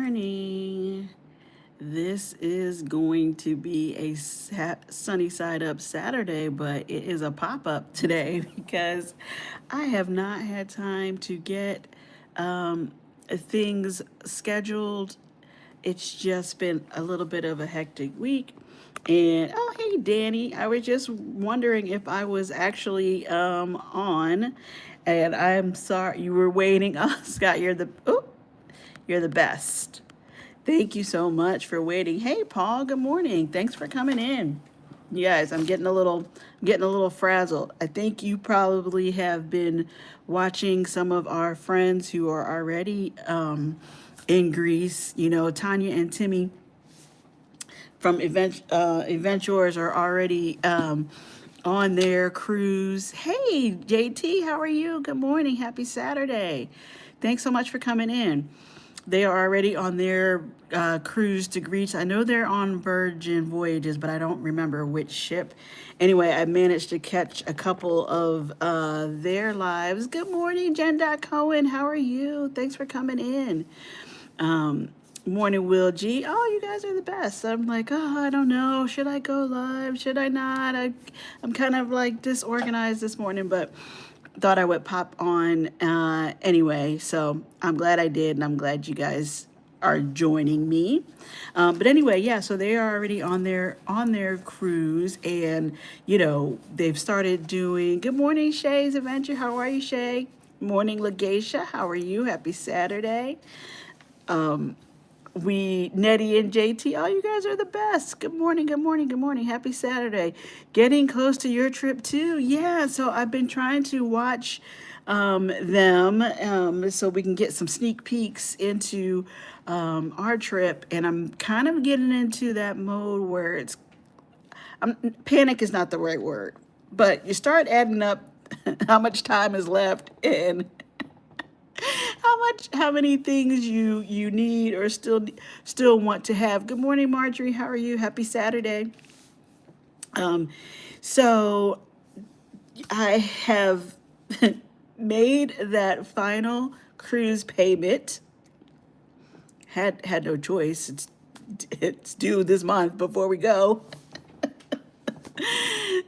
morning. This is going to be a sunny side up Saturday, but it is a pop up today because I have not had time to get things scheduled. It's just been a little bit of a hectic week. And oh, hey, Danny, I was just wondering if I was actually on. And I'm sorry you were waiting. Oh, Scott, you're the best. Thank you so much for waiting. Hey, Paul, good morning. Thanks for coming in. You guys, I'm getting a little frazzled. I think you probably have been watching some of our friends who are already in Greece. You know, Tanya and Timmy from Adventures are already on their cruise. Hey, JT, how are you? Good morning. Happy Saturday. Thanks so much for coming in. They are already on their cruise to Greece. I know they're on Virgin Voyages, but I don't remember which ship. Anyway, I managed to catch a couple of their lives. Good morning, Jen. Cohen. How are you? Thanks for coming in. Um, Morning, Will G. Oh, you guys are the best. I'm like, oh, I don't know. Should I go live? Should I not? I'm kind of like disorganized this morning, but thought I would pop on anyway. So I'm glad I did, and I'm glad you guys are joining me. But anyway, yeah. So they are already on their cruise, and they've started doing. Good morning, Shay's Adventure. How are you, Shay? Morning, Legacia. How are you? Happy Saturday. Nettie and JT, oh, you guys are the best. Good morning, good morning, good morning. Happy Saturday. Getting close to your trip too. Yeah, so I've been trying to watch them so we can get some sneak peeks into our trip. And I'm kind of getting into that mode where panic is not the right word, but you start adding up how much time is left and how many things you need or still want to have. Good morning, Marjorie. How are you? Happy Saturday. Um, so I have made that final cruise payment. Had no choice. It's due this month before we go.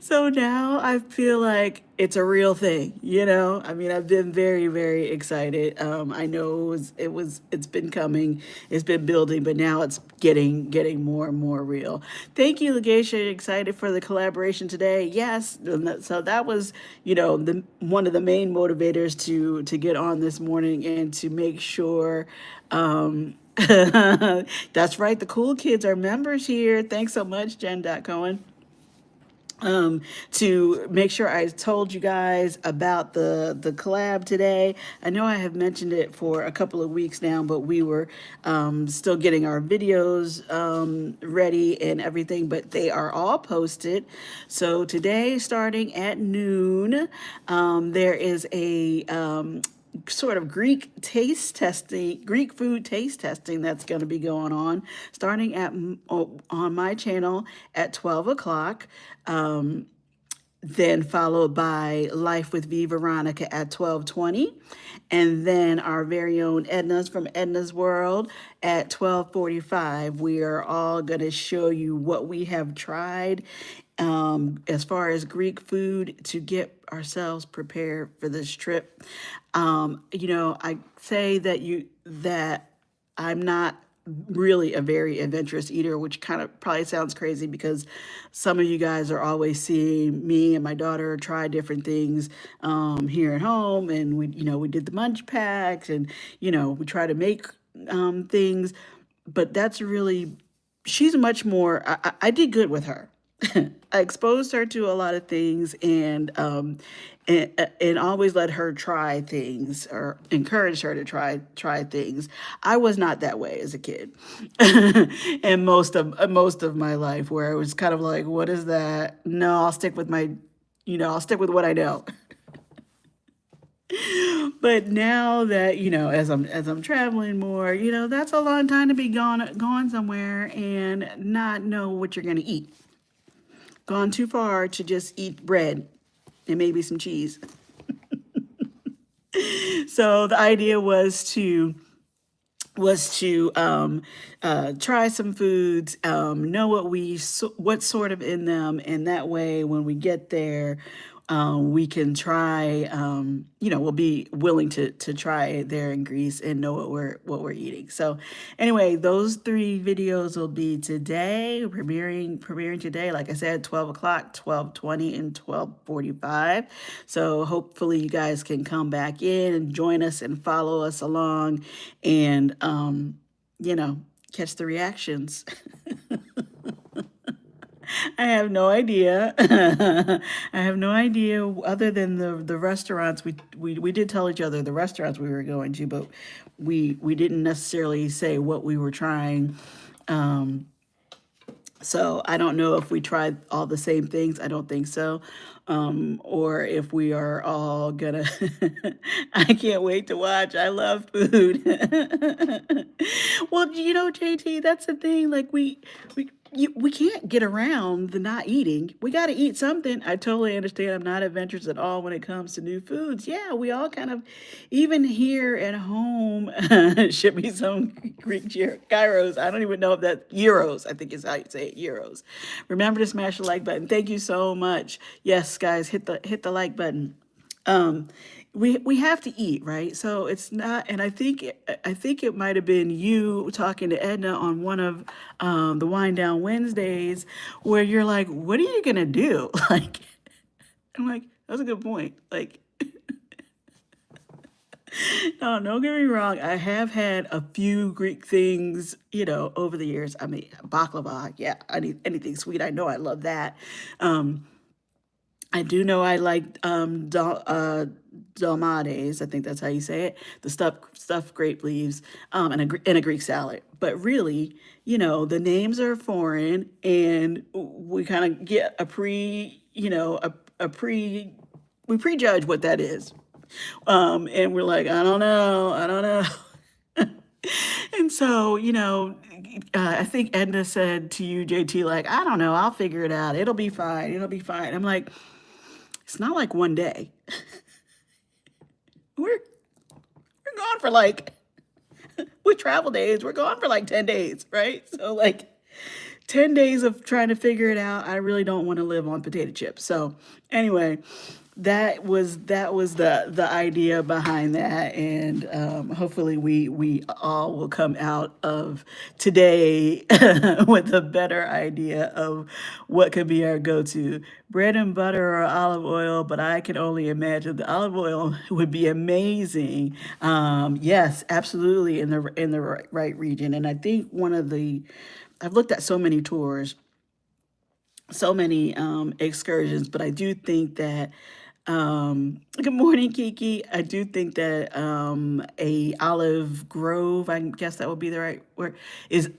So now I feel like it's a real thing. I mean, I've been very, very excited. I know it's been coming, it's been building, but now it's getting more and more real. Thank you, Legacia. Excited for the collaboration today. Yes, so that was, the one of the main motivators to get on this morning and to make sure. That's right. The cool kids are members here. Thanks so much, Jen. Cohen, to make sure I told you guys about the collab today. I know I have mentioned it for a couple of weeks now, but we were still getting our videos ready and everything, but they are all posted. So today, starting at noon, there is a sort of Greek food taste testing that's going to be going on starting on my channel at 12 o'clock. Then followed by Life with V Veronica at 12:20, and then our very own Edna's from Edna's World at 12:45. We are all going to show you what we have tried as far as Greek food to get ourselves prepared for this trip. I say that I'm not really a very adventurous eater, which kind of probably sounds crazy because some of you guys are always seeing me and my daughter try different things here at home, and we did the munch packs, and we try to make things, but that's really she's much more. I did good with her. I exposed her to a lot of things, and always let her try things or encourage her to try things. I was not that way as a kid, and most of my life, where I was kind of like, "What is that? No, I'll stick with I'll stick with what I know." But now that as I'm traveling more, that's a long time to be gone somewhere and not know what you're gonna eat. Gone too far to just eat bread and maybe some cheese. So the idea was to was to try some foods, know what's sort of in them, and that way when we get there, we can try. We'll be willing to try it there in Greece and know what we're eating. So, anyway, those three videos will be today, premiering today. Like I said, 12 o'clock, 12:20, and 12:45. So hopefully you guys can come back in and join us and follow us along, and you know, catch the reactions. I have no idea. I have no idea other than the restaurants we did tell each other the restaurants we were going to, but we didn't necessarily say what we were trying. So I don't know if we tried all the same things. I don't think so. Or if we are all gonna. I can't wait to watch. I love food. Well, JT, that's the thing. Like we can't get around the not eating. We got to eat something. I totally understand. I'm not adventurous at all when it comes to new foods. Yeah, we all kind of, even here at home, should be some Greek gyros. I don't even know if that euros. I think is how you say it, euros. Remember to smash the like button. Thank you so much. Yes, guys, hit the like button. um we have to eat, right? So it's not, and I think it might have been you talking to Edna on one of the Wind Down Wednesdays, where you're like, what are you gonna do? Like, I'm like, that's a good point. Like, no, don't get me wrong, I have had a few Greek things, over the years. I mean, baklava, yeah, anything sweet, I know I love that. um I do know I like dolmades. I think that's how you say it. The stuffed grape leaves, and a Greek salad. But really, the names are foreign, and we kind of get a pre we prejudge what that is, and we're like, I don't know. And so, I think Edna said to you, JT, like, I don't know, I'll figure it out. It'll be fine. It'll be fine. I'm like, it's not like one day. We're gone for like, with travel days, we're gone for like 10 days, right? So like 10 days of trying to figure it out. I really don't want to live on potato chips. So anyway, that was the idea behind that, and hopefully we all will come out of today with a better idea of what could be our go-to bread and butter or olive oil. But I can only imagine the olive oil would be amazing. Yes, absolutely, in the right region. And I think I've looked at so many tours, so many excursions, but I do think that good morning, Kiki. I do think that a Olive Grove, I guess that would be the right word, is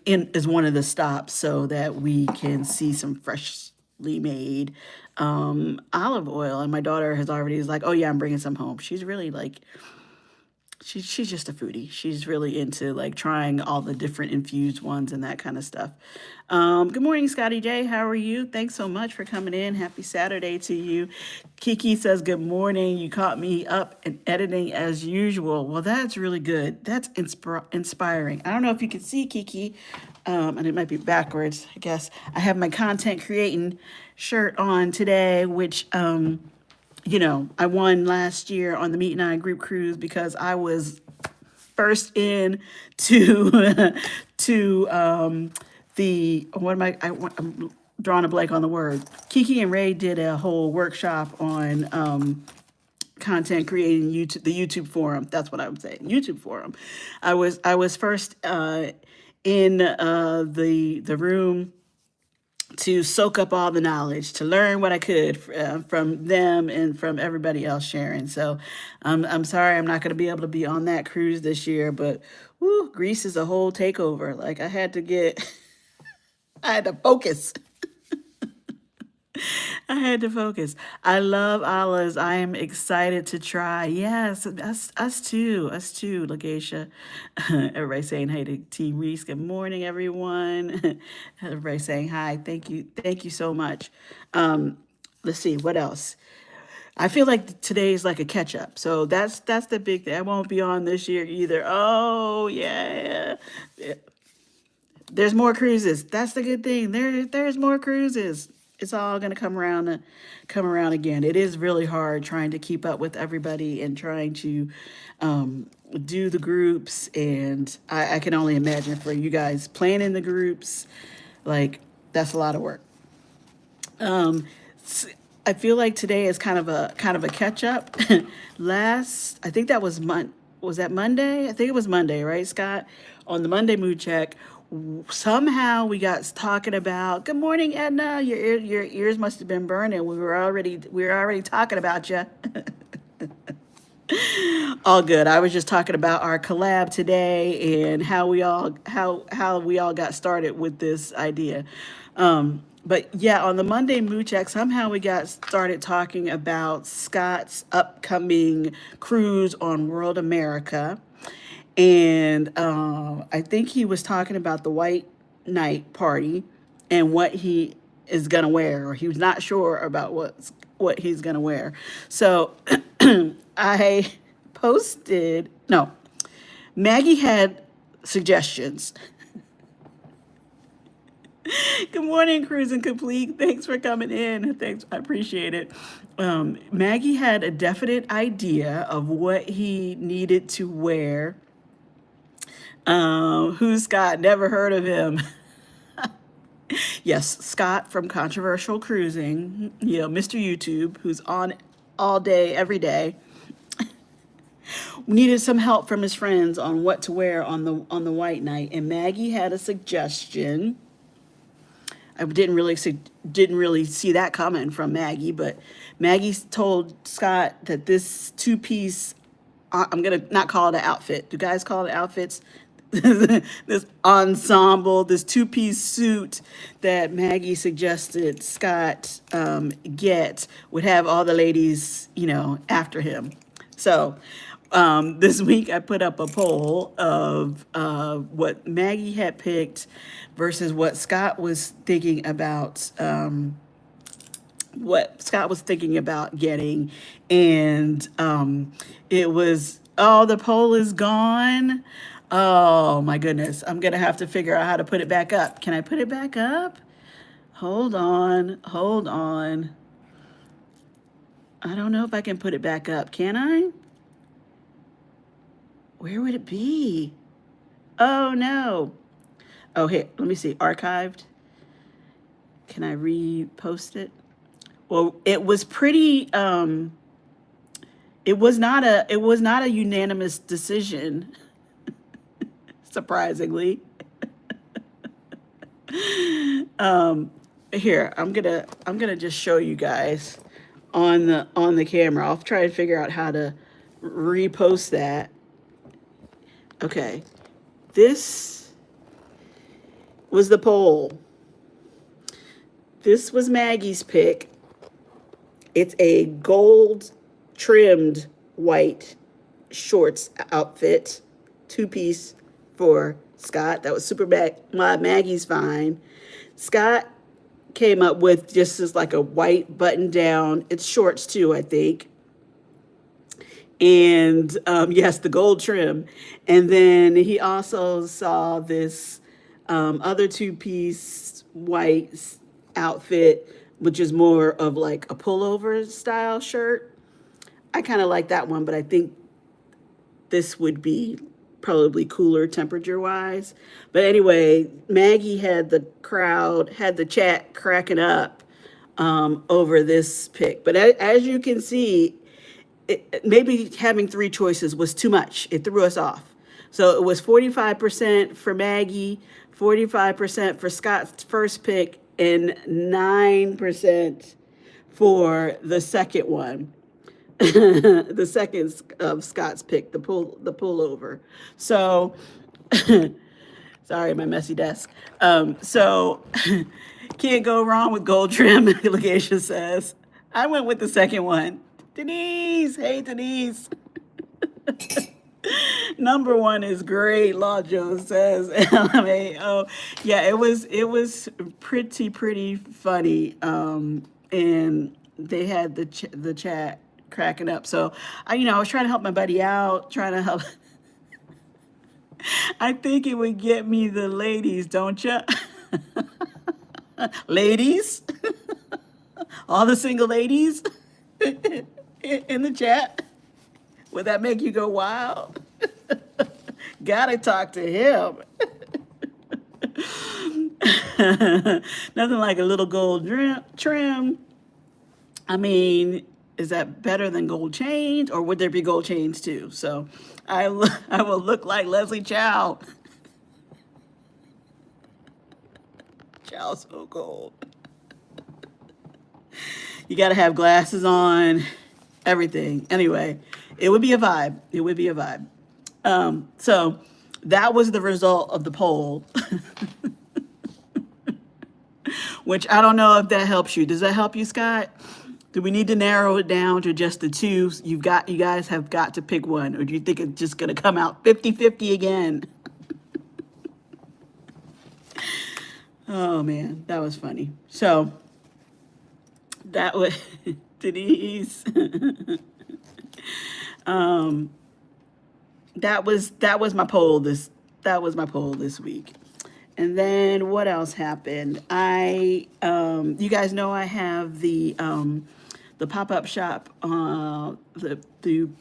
one of the stops, so that we can see some freshly made olive oil. And my daughter has already is like, oh yeah, I'm bringing some home. She's really like, she's just a foodie. She's really into like trying all the different infused ones and that kind of stuff. Good morning, Scotty J. How are you? Thanks so much for coming in. Happy Saturday to you. Kiki says, good morning. You caught me up and editing as usual. Well, that's really good. That's inspiring. I don't know if you can see Kiki, and it might be backwards, I guess. I have my content creating shirt on today, which I won last year on the Meet and I group cruise because I was first in to the what am I'm drawing a blank on the word. Kiki and Ray did a whole workshop on content creating YouTube, the YouTube forum. That's what I would say, YouTube forum. I was first in the room to soak up all the knowledge, to learn what I could from them and from everybody else sharing. So I'm sorry I'm not going to be able to be on that cruise this year, but woo, Greece is a whole takeover. Like I had to focus. I had to focus. I love olives. I am excited to try. Yes, us too, Lagesha. Everybody saying hey to T Reese. Good morning, everyone. Everybody saying hi. Thank you so much. Let's see what else. I feel like today is like a catch up. So that's the big thing. I won't be on this year either. Oh yeah. There's more cruises. That's the good thing. There's more cruises. It's all gonna come around again. It is really hard trying to keep up with everybody and trying to do the groups. And I can only imagine for you guys planning the groups, like that's a lot of work. Um, I feel like today is kind of a catch up. I think that was that Monday? I think it was Monday, right, Scott? On the Monday mood check, somehow we got talking about. Good morning, Edna. Your ears must have been burning. We were already talking about you. All good. I was just talking about our collab today and how we all got started with this idea. But yeah, on the Monday mood check, somehow we got started talking about Scott's upcoming cruise on World America, and I think he was talking about the white night party and what he is gonna wear, or he was not sure about what he's gonna wear. So I posted no, Maggie had suggestions. Good morning, Cruise and Complete. Thanks for coming in. Thanks, I appreciate it. Maggie had a definite idea of what he needed to wear. Who's Scott? Never heard of him. Yes, Scott from Controversial Cruising, Mr. YouTube, who's on all day, every day. Needed some help from his friends on what to wear on the white night, and Maggie had a suggestion. I didn't really see that coming from Maggie, but Maggie told Scott that this two piece, I'm gonna not call it an outfit. Do guys call it outfits? This ensemble, this two piece suit that Maggie suggested Scott get would have all the ladies, after him. So this week I put up a poll of what Maggie had picked versus what Scott was thinking about. What Scott was thinking about getting, and it was, oh, the poll is gone. Oh my goodness, I'm gonna have to figure out how to put it back up. Can I put it back up? Hold on, hold on. I don't know if I can put it back up. Can I? Where would it be? Oh no. Oh, here, let me see. Archived. Can I repost it? Well, it was pretty it was not a unanimous decision, surprisingly. Here, I'm gonna just show you guys on the camera. I'll try to figure out how to repost that. Okay. This was the poll. This was Maggie's pick. It's a gold trimmed white shorts outfit, two piece for Scott. That was Maggie's fine. Scott came up with just as like a white button down. It's shorts too, I think. And yes, the gold trim. And then he also saw this other two piece white outfit, which is more of like a pullover style shirt. I kind of like that one, but I think this would be probably cooler temperature wise. But anyway, Maggie had the chat cracking up over this pick. But as you can see, maybe having three choices was too much. It threw us off. So it was 45% for Maggie, 45% for Scott's first pick, and 9% for the second one. The second of Scott's pick, the pullover. So, sorry, my messy desk. So, can't go wrong with gold trim. Legacia says, I went with the second one. Denise, hey Denise. Number one is great. Law Jones says, LMAO. Yeah, it was pretty funny. And they had the chat cracking up. So I was trying to help my buddy out, trying to help. I think it would get me the ladies, don't you? Ladies, all the single ladies in the chat. Would that make you go wild? Gotta talk to him. Nothing like a little gold trim. I mean, is that better than gold chains, or would there be gold chains too? So I will look like Leslie Chow. Chow so gold. You got to have glasses on, everything. Anyway, it would be a vibe. It would be a vibe. So that was the result of the poll, which I don't know if that helps you. Does that help you, Scott? Do we need to narrow it down to just the two? You guys have got to pick one, or do you think it's just going to come out 50-50 again? Oh man, that was funny. So that was Denise. That was my poll this week. And then what else happened? You guys know I have the pop-up shop, the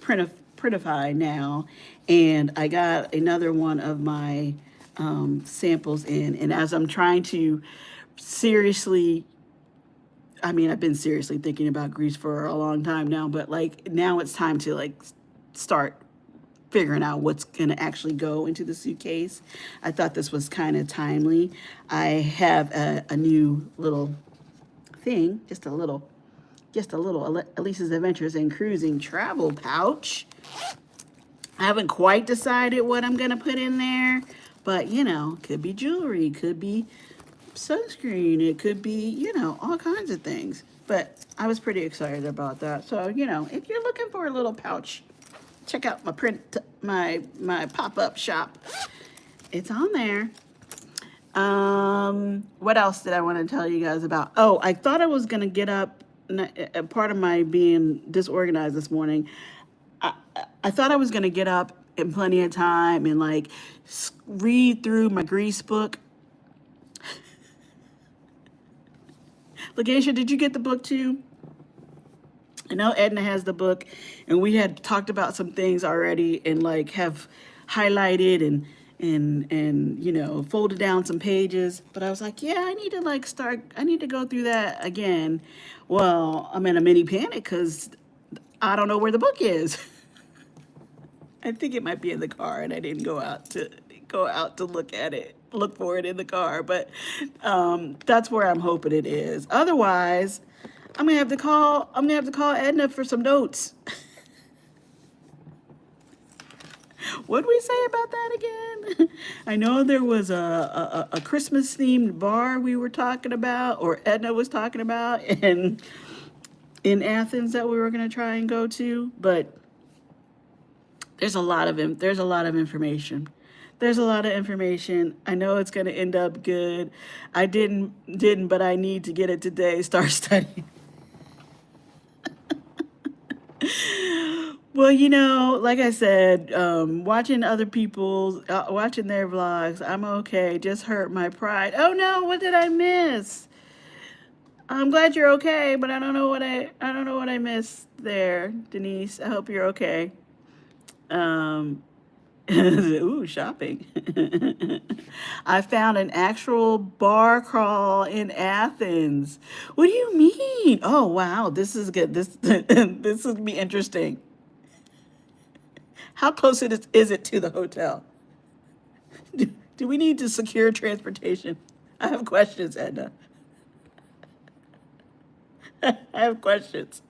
Printify now, and I got another one of my samples in. And as I'm trying to seriously, I mean, I've been seriously thinking about Greece for a long time now, but like now it's time to like start figuring out what's going to actually go into the suitcase. I thought this was kind of timely. I have a new little thing, just a little Alisa's Adventures in Cruising travel pouch. I haven't quite decided what I'm going to put in there, but could be jewelry, could be sunscreen, it could be, all kinds of things. But I was pretty excited about that. So, if you're looking for a little pouch, check out my pop-up shop. It's on there. What else did I want to tell you guys about? Oh, I thought I was going to get up. Part of my being disorganized this morning, I thought I was going to get up in plenty of time and like read through my Grease book. Lagesha, did you get the book too? I know Edna has the book, and we had talked about some things already and like have highlighted and folded down some pages. But I was like, yeah, I need to go through that again. Well, I'm in a mini panic because I don't know where the book is. I think it might be in the car, and I didn't go out to look for it in the car. But that's where I'm hoping it is. Otherwise, I'm gonna have to call Edna for some notes. What did we say about that again? I know there was a Christmas themed bar we were talking about, or Edna was talking about, in Athens that we were gonna try and go to, but there's a lot of information. There's a lot of information. I know it's gonna end up good. I didn't, but I need to get it today. Start studying. Well, like I said, watching other people's, watching their vlogs, I'm okay. Just hurt my pride. Oh no, what did I miss? I'm glad you're okay, but I don't know what I missed there, Denise. I hope you're okay. Ooh, shopping. I found an actual bar crawl in Athens. What do you mean? Oh wow, this is good. This would be interesting. How close is it to the hotel? Do we need to secure transportation? I have questions, Edna. I have questions.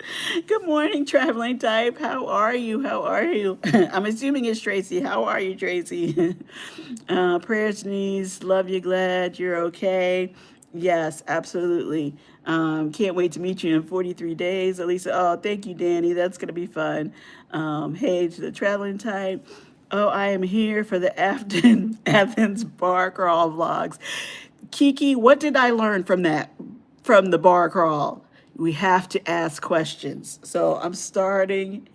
Good morning, traveling type. How are you? How are you? I'm assuming it's Tracy. How are you, Tracy? Prayers, knees. Love you. Glad you're okay. Yes, absolutely. Can't wait to meet you in 43 days. Alisa, oh, thank you, Danny. That's going to be fun. Hey, to the traveling type. Oh, I am here for the Athens bar crawl vlogs. Kiki, what did I learn from that? From the bar crawl? We have to ask questions. So I'm starting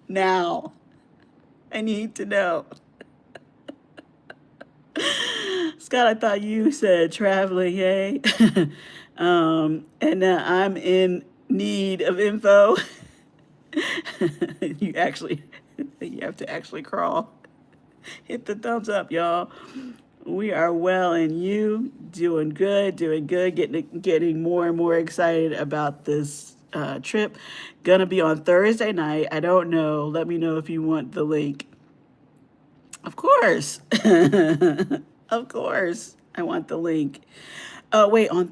now. I need to know. Scott, I thought you said traveling, yay. And I'm in need of info. you actually, you have to actually crawl. Hit the thumbs up, y'all. We are well, and you doing good, getting more and more excited about this trip. Gonna be on Thursday night. I don't know. Let me know if you want the link. Of course, of course, I want the link. Oh wait, on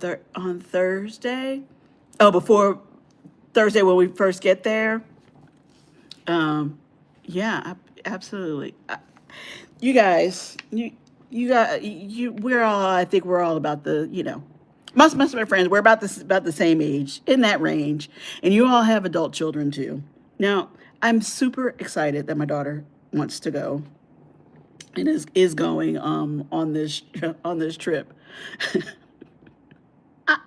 Thursday. Oh, before Thursday when we first get there. Um, yeah, absolutely. You guys, you got you. We're all. I think we're all about the. Most of my friends. We're about the same age in that range, and you all have adult children too. Now, I'm super excited that my daughter wants to go and is going on this on this trip. I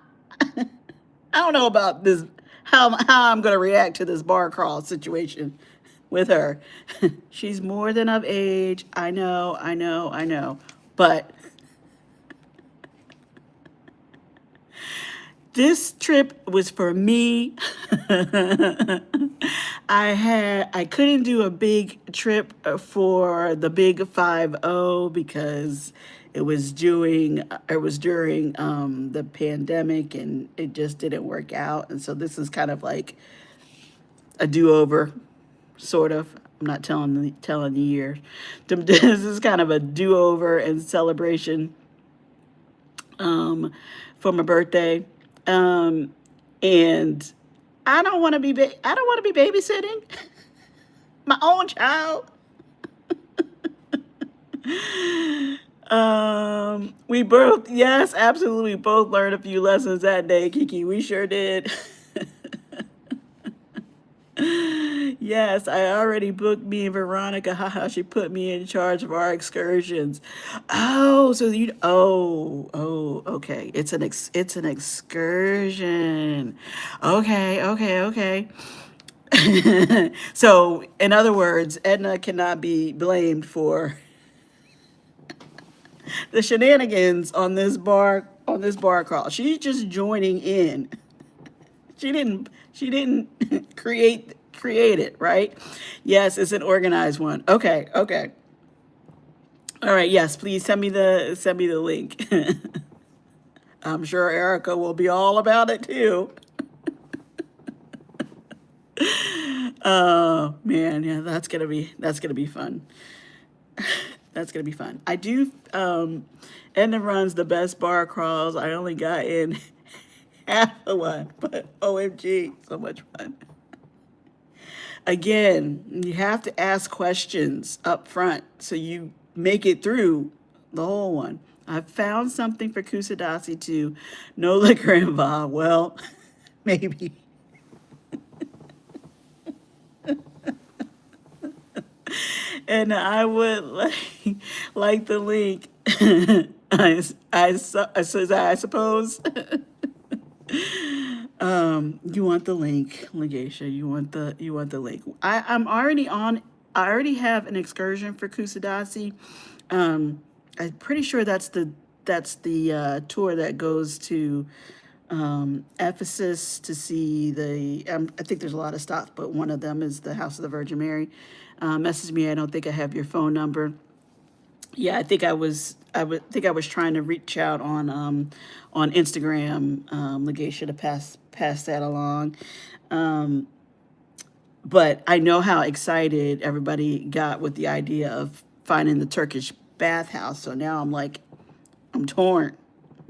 don't know about this how I'm going to react to this bar crawl situation with her. She's more than of age. I know. But this trip was for me. I couldn't do a big trip for the big 50 because it was during the pandemic and it just didn't work out, and so this is kind of like a do-over, sort of. I'm not telling the year. This is kind of a do-over and celebration um, for my birthday, and I don't want to be babysitting my own child. We both, yes, absolutely, both learned a few lessons that day, Kiki. We sure did. Yes, I already booked me and Veronica. Haha, she put me in charge of our excursions. Oh, so okay. It's an excursion. Okay. So, in other words, Edna cannot be blamed for the shenanigans on this bar crawl. She's just joining in. She didn't create it, right? Yes, it's an organized one. Okay. All right, yes, please send me the link. I'm sure Erica will be all about it too. Oh man, yeah, that's gonna be fun. That's gonna be fun. I do Edna runs the best bar crawls. I only got in half of one, but OMG, so much fun. Again, you have to ask questions up front so you make it through the whole one. I found something for Kusadasi too. No liquor involved. Well, maybe. And I would like the link. I suppose. You want the link, Legacia. You want the link. I'm already on. I already have an excursion for Kusadasi. I'm pretty sure that's the tour that goes to Ephesus to see the. I think there's a lot of stops, but one of them is the House of the Virgin Mary. Message me. I don't think I have your phone number. Yeah, I think I would think I was trying to reach out on Instagram, Legacia, to pass that along. Um, but I know how excited everybody got with the idea of finding the Turkish bathhouse. So now I'm like, I'm torn,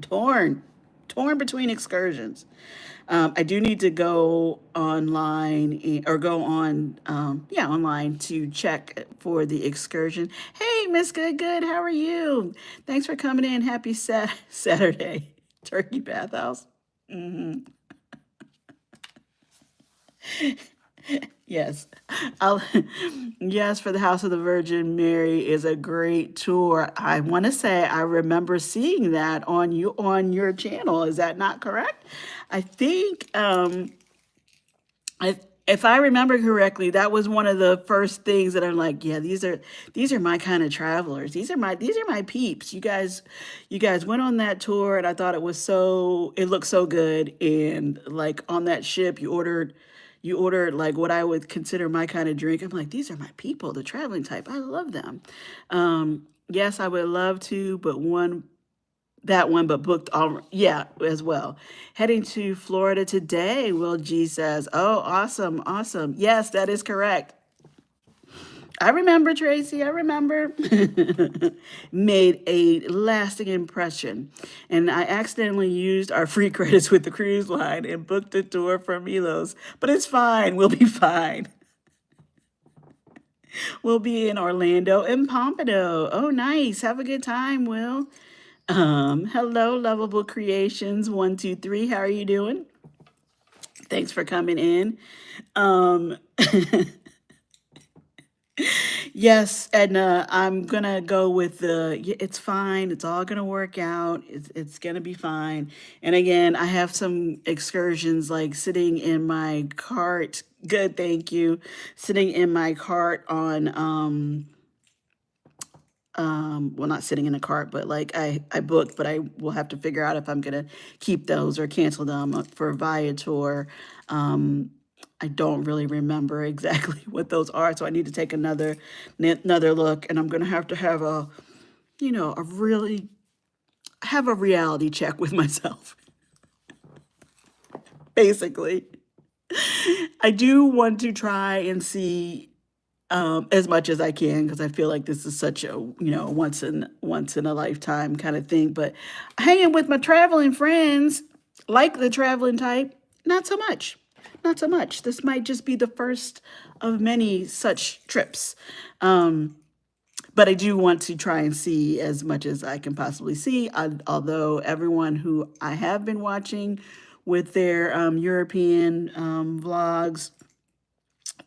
torn between excursions. I do need to go online or go on, yeah, online to check for the excursion. Hey, Miss Good, how are you? Thanks for coming in. Happy Saturday, Turkey Bathhouse. Yes. I'll, yes, for the House of the Virgin Mary is a great tour. I want to say I remember seeing that on your channel. Is that not correct? I think I, if I remember correctly, that was one of the first things that I'm like, yeah, these are my kind of travelers. These are my peeps. You guys went on that tour, and I thought it looked so good. And like on that ship, you ordered like what I would consider my kind of drink. I'm like, these are my people, the traveling type. I love them. Yes, I would love to, but but booked all, yeah, as well. Heading to Florida today, Will G says. Oh, awesome, awesome. Yes, that is correct. I remember, Tracy, I remember. Made a lasting impression. And I accidentally used our free credits with the cruise line and booked a tour for Milos. But it's fine, we'll be fine. We'll be in Orlando and Pompano. Oh, nice. Have a good time, Will. Hello, Lovable Creations 123. How are you doing? Thanks for coming in. Um, yes, Edna, I'm gonna go with it's fine. It's all gonna work out. It's gonna be fine. And again, I have some excursions like sitting in my cart. Good, thank you. Sitting in my cart on well, not sitting in a cart, but like I booked, but I will have to figure out if I'm gonna keep those or cancel them for Viator. Um, I don't really remember exactly what those are, so I need to take another look, and I'm gonna have a really have a reality check with myself, basically. I do want to try and see as much as I can because I feel like this is such a once in a lifetime kind of thing. But hanging with my traveling friends, like the traveling type, not so much. Not so much. This might just be the first of many such trips. But I do want to try and see as much as I can possibly see. Although everyone who I have been watching with their European vlogs,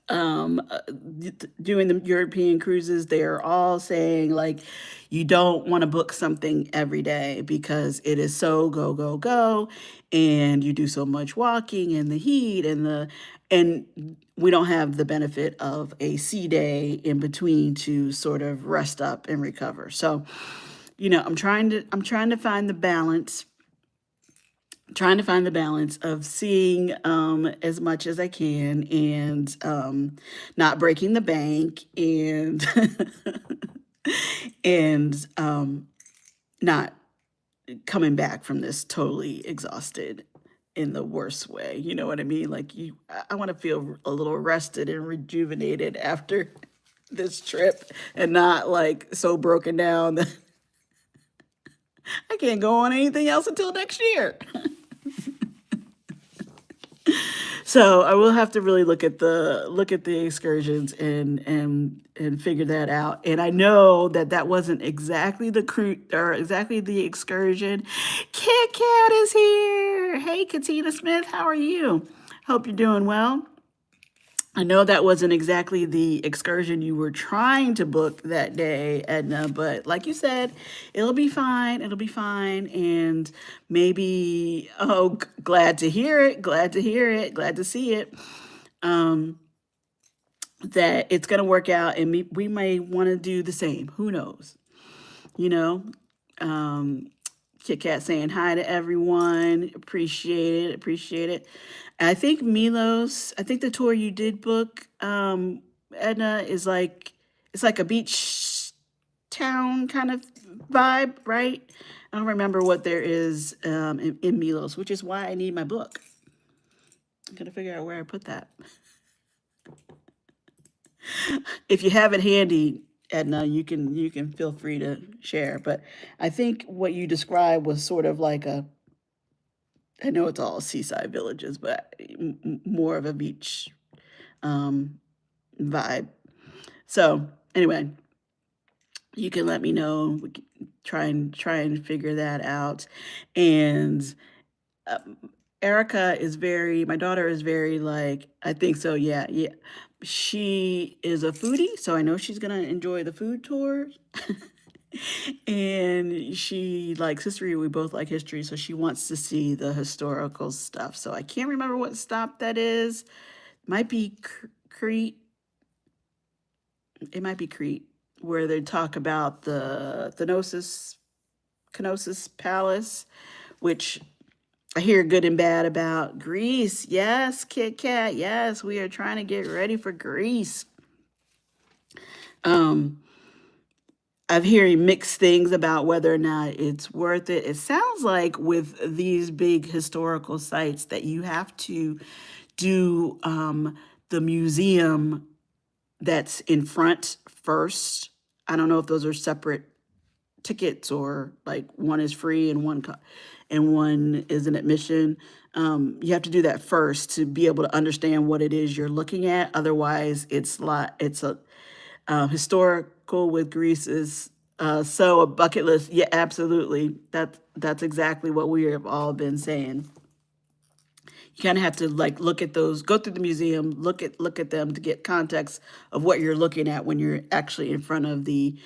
doing the European cruises, they're all saying like you don't want to book something every day because it is so go go go, and you do so much walking and the heat and we don't have the benefit of a sea day in between to sort of rest up and recover. So, I'm trying to find the balance, of seeing as much as I can and not breaking the bank and and not coming back from this totally exhausted in the worst way. You know what I mean? Like I want to feel a little rested and rejuvenated after this trip and not like so broken down that I can't go on anything else until next year. So I will have to really look at the excursions and figure that out. And I know that that wasn't exactly the crew or exactly the excursion. Kit Kat is here. Hey, Katina Smith, how are you? Hope you're doing well. I know that wasn't exactly the excursion you were trying to book that day, Edna, but like you said, it'll be fine. It'll be fine. And maybe, oh, glad to hear it. Glad to hear it. Glad to see it. Um, that it's going to work out and we may want to do the same. Who knows? You know? Um, Kit Kat saying hi to everyone. Appreciate it. Appreciate it. I think Milos, I think the tour you did book, Edna, is like it's like a beach town kind of vibe, right? I don't remember what there is in Milos, which is why I need my book. I'm gonna figure out where I put that. If you have it handy, Edna, you can feel free to share. But I think what you described was sort of like I know it's all seaside villages, but more of a beach um, vibe. So anyway, you can let me know. We can try and figure that out. And Erica is very, my daughter is very like, I think so, yeah, yeah. She is a foodie, so I know she's gonna enjoy the food tours. And she likes history. We both like history, so she wants to see the historical stuff. So I can't remember what stop that is. Might be Crete. It might be Crete, where they talk about the Kenosis Palace, which I hear good and bad about. Greece. Yes, Kit Kat. Yes, we are trying to get ready for Greece. Um, I'm hearing mixed things about whether or not it's worth it. It sounds like with these big historical sites that you have to do the museum that's in front first. I don't know if those are separate tickets or like one is free and one is an admission. You have to do that first to be able to understand what it is you're looking at. Otherwise, it's a historical with Greece is so a bucket list. Yeah, absolutely. That's exactly what we have all been saying. You kind of have to like look at those, go through the museum, look at them to get context of what you're looking at when you're actually in front of the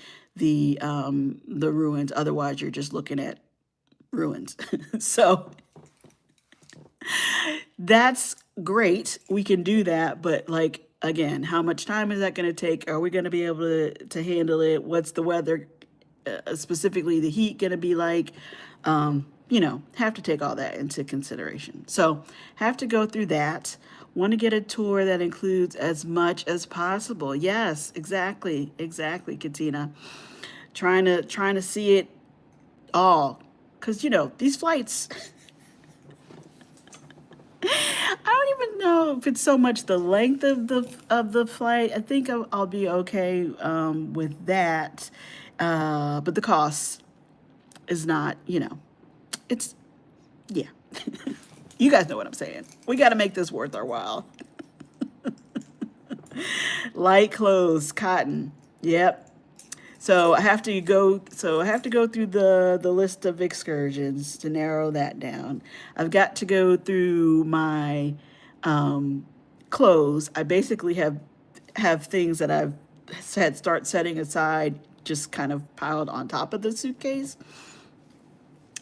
ruins. Otherwise, you're just looking at ruins. So that's great. We can do that, but like again, how much time is that going to take? Are we going to be able to handle it? What's the weather, specifically the heat, going to be like? Have to take all that into consideration. So, have to go through that. Want to get a tour that includes as much as possible. Yes, exactly, Katina. Trying to see it all, because these flights. I don't even know if it's so much the length of the flight. I think I'll be okay with that, but the cost is not. It's yeah. You guys know what I'm saying. We got to make this worth our while. Light clothes, cotton. Yep. So I have to go through the list of excursions to narrow that down. I've got to go through my clothes. I basically have things that I've said start setting aside, just kind of piled on top of the suitcase.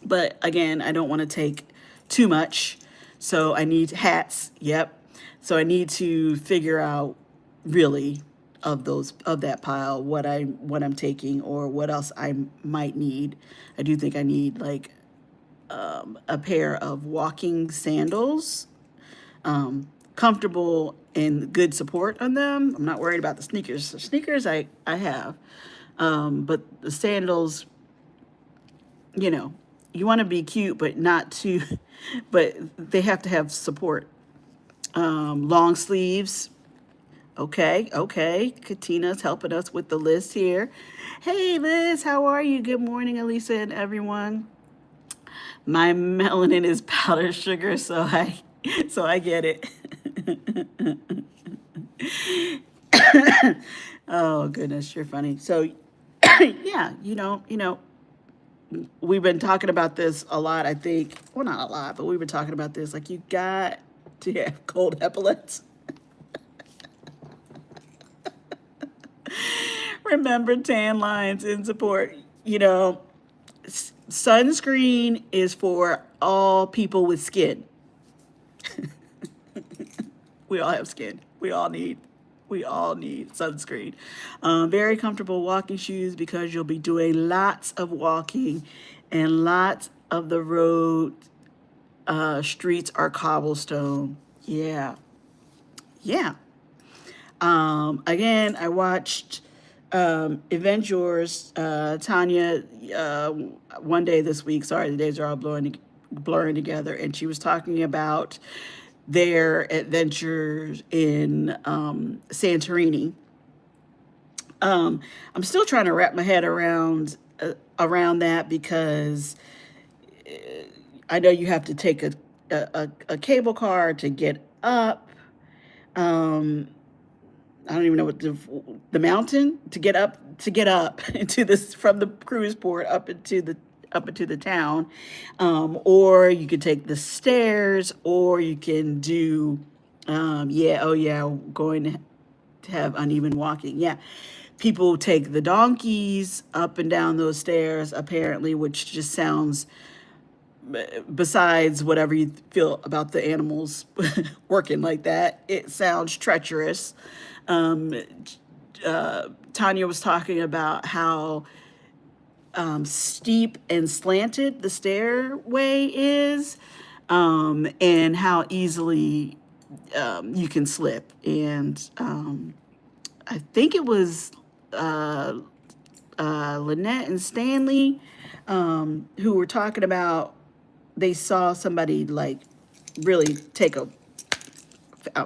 But again, I don't want to take too much. So I need hats. Yep. So I need to figure out really of that pile what I'm taking or what else I might need. I do think I need like a pair of walking sandals, comfortable and good support on them. I'm not worried about the sneakers. The sneakers I have, but the sandals, you know, you want to be cute, but not too, but they have to have support. Long sleeves. Okay, okay. Katina's helping us with the list here. Hey, Liz, how are you? Good morning, Alisa and everyone. My melanin is powdered sugar, so I get it. Oh goodness, you're funny. So yeah, we've been talking about this a lot, I think. Well, not a lot, but we've been talking about this. Like, you got to have cold epaulets. Remember tan lines in support. Sunscreen is for all people with skin. We all have skin. We all need sunscreen. Very comfortable walking shoes because you'll be doing lots of walking, and lots of the road streets are cobblestone. Yeah, yeah. Again, I watched Avengers, Tanya, one day this week. Sorry, the days are all blurring together, and she was talking about their adventures in Santorini. I'm still trying to wrap my head around that because I know you have to take a cable car to get up. Um, I don't even know what the mountain to get up into this from the cruise port up into up into the town, or you could take the stairs, or you can do, yeah, oh yeah, going to have uneven walking. Yeah, people take the donkeys up and down those stairs, apparently, which just sounds, besides whatever you feel about the animals working like that, it sounds treacherous. Um, Tanya was talking about how steep and slanted the stairway is, and how easily you can slip. And I think it was Lynette and Stanley who were talking about they saw somebody like really take a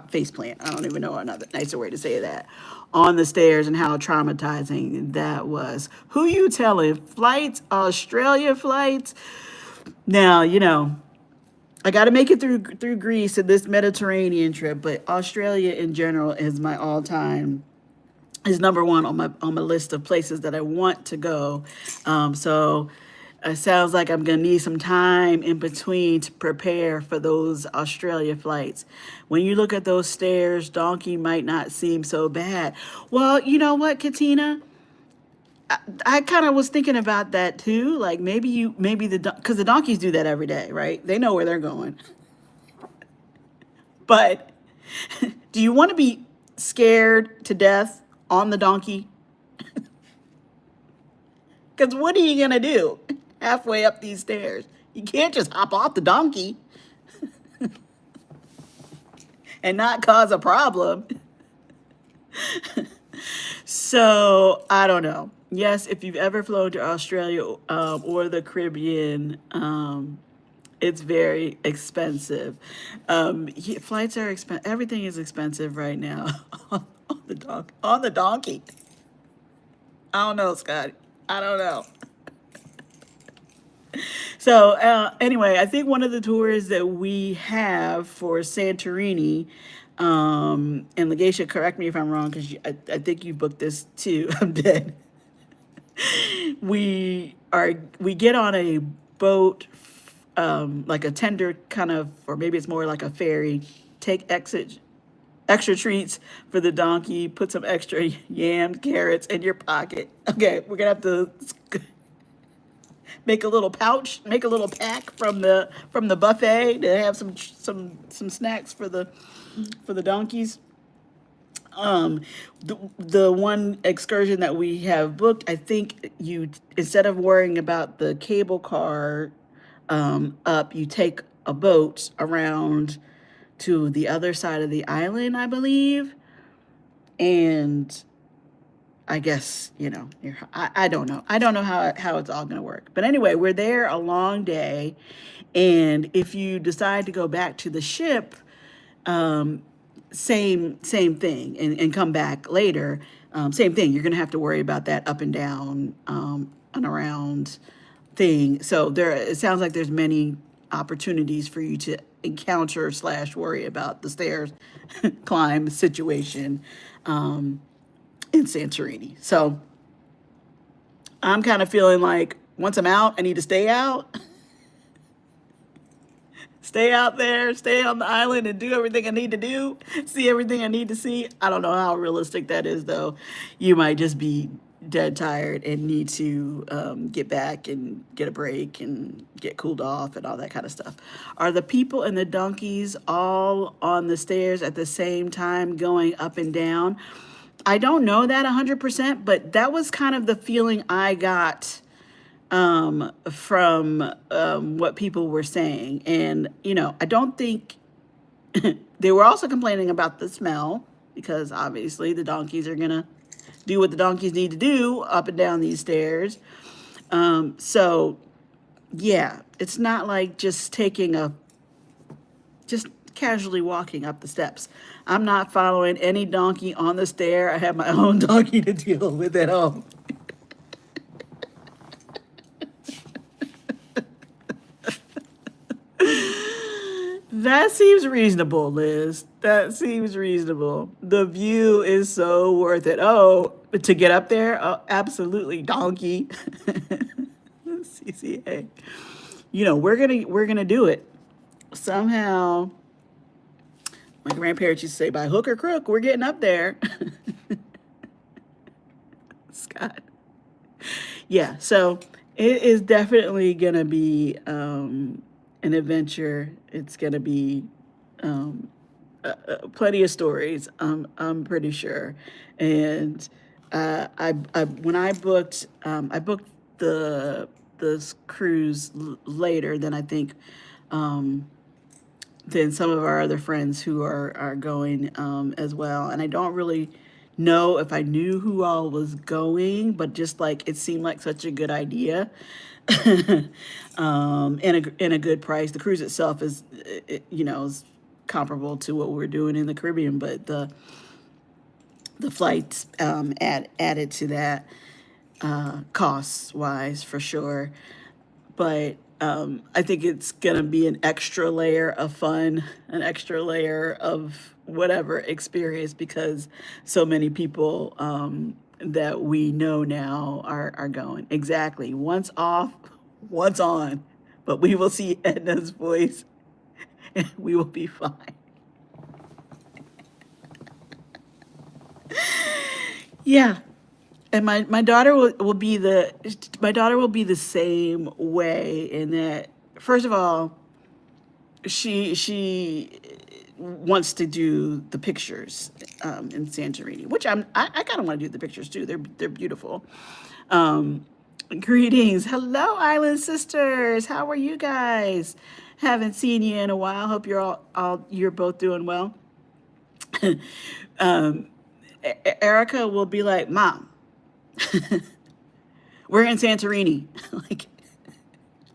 face plant. I don't even know another nicer way to say that, on the stairs, and how traumatizing that was. Who you telling? Flights, Australia flights. Now, I got to make it through Greece and this Mediterranean trip, but Australia in general is my all time, is number one on my list of places that I want to go. So it sounds like I'm gonna need some time in between to prepare for those Australia flights. When you look at those stairs, donkey might not seem so bad. Well, you know what, Katina? I kind of was thinking about that too. Like maybe because the donkeys do that every day, right? They know where they're going. But do you want to be scared to death on the donkey? Because what are you going to do halfway up these stairs? You can't just hop off the donkey and not cause a problem. So I don't know. Yes, if you've ever flown to Australia or the Caribbean, it's very expensive. Flights are expensive. Everything is expensive right now on on the donkey. I don't know, Scott. I don't know. So anyway, I think one of the tours that we have for Santorini, and Legacia, correct me if I'm wrong, because I think you booked this too. I'm dead. We get on a boat, like a tender kind of, or maybe it's more like a ferry. Take extra treats for the donkey. Put some extra yams, carrots in your pocket. Okay, we're gonna have to make a little pouch, make a little pack from the buffet to have some snacks for the donkeys. The one excursion that we have booked, I think you, instead of worrying about the cable car up, you take a boat around to the other side of the island, I believe. And I guess, I don't know. I don't know how it's all going to work. But anyway, we're there a long day. And if you decide to go back to the ship, same thing, and come back later, same thing. You're going to have to worry about that up and down, and around thing. So it sounds like there's many opportunities for you to encounter slash worry about the stairs climb situation in Santorini. So I'm kind of feeling like once I'm out, I need to stay out. Stay out there, stay on the island, and do everything I need to do, see everything I need to see. I don't know how realistic that is, though. You might just be dead tired and need to get back and get a break and get cooled off and all that kind of stuff. Are the people and the donkeys all on the stairs at the same time going up and down? I don't know that 100%, but that was kind of the feeling I got from what people were saying. And, I don't think they were also complaining about the smell, because obviously the donkeys are going to do what the donkeys need to do up and down these stairs. So, yeah, it's not like just just casually walking up the steps. I'm not following any donkey on the stair. I have my own donkey to deal with at home. That seems reasonable, Liz. That seems reasonable. The view is so worth it. Oh, to get up there? Oh, absolutely, donkey. Let's see. See, hey, we're gonna do it somehow. My grandparents used to say, by hook or crook, we're getting up there. Scott. Yeah, so it is definitely gonna be an adventure. It's gonna be um, plenty of stories. I'm pretty sure. And when I booked the cruise later than I think um, than some of our other friends who are going as well. And I don't really know if I knew who all was going, but just like it seemed like such a good idea. And a good price. The cruise itself is comparable to what we're doing in the Caribbean, but the flights added to that costs wise for sure. But I think it's gonna be an extra layer of fun, an extra layer of whatever experience because so many people that we know now are going. Exactly. Once off, once on. But we will see Edna's voice and we will be fine. Yeah. And my daughter will be the same way in that first of all, she wants to do the pictures in Santorini, which I kind of want to do the pictures too. They're beautiful. Um, Greetings, hello, Island Sisters. How are you guys? Haven't seen you in a while. Hope you're both doing well. um, Erica will be like, "Mom, we're in Santorini. Like,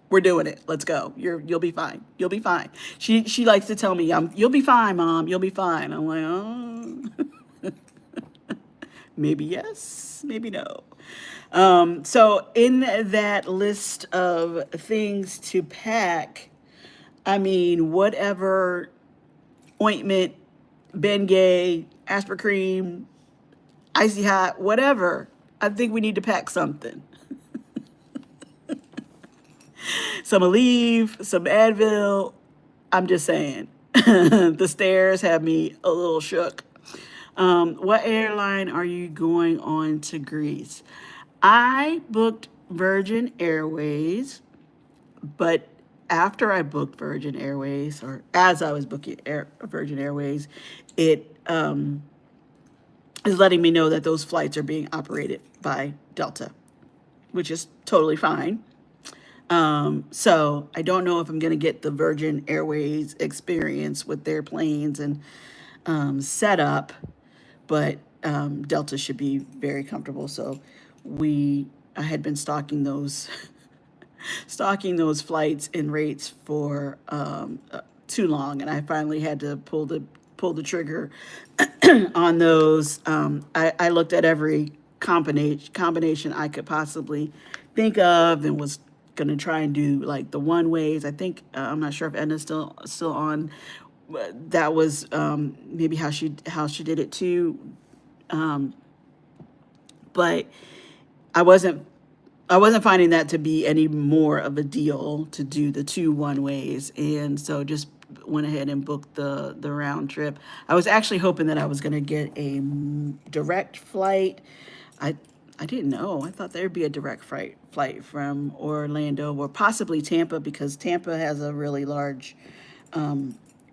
we're doing it. Let's go. You'll be fine. You'll be fine." She likes to tell me, "You'll be fine, Mom. You'll be fine." I'm like, "Oh, maybe yes, maybe no." So in that list of things to pack, I mean, whatever ointment, Bengay, Aspercreme, icy hot, whatever. I think we need to pack something. Some Aleve, some Advil. I'm just saying. The stairs have me a little shook. What airline are you going on to Greece? I booked Virgin Airways, but after I booked Virgin Airways, or as I was booking Virgin Airways, it is letting me know that those flights are being operated by Delta, which is totally fine. So I don't know if I'm going to get the Virgin Airways experience with their planes and setup, but Delta should be very comfortable. So I had been stalking those stalking those flights and rates for too long, and I finally had to pull the trigger on those. I looked at every combination I could possibly think of, and was gonna try and do like the one ways. I think I'm not sure if Edna's still on. That was maybe how she did it too, but I wasn't I wasn't finding that to be any more of a deal to do the two one ways, and so just went ahead and booked the round trip. I was actually hoping that I was going to get a direct flight. I I didn't know. I thought there'd be a direct flight from Orlando or possibly Tampa because Tampa has a really large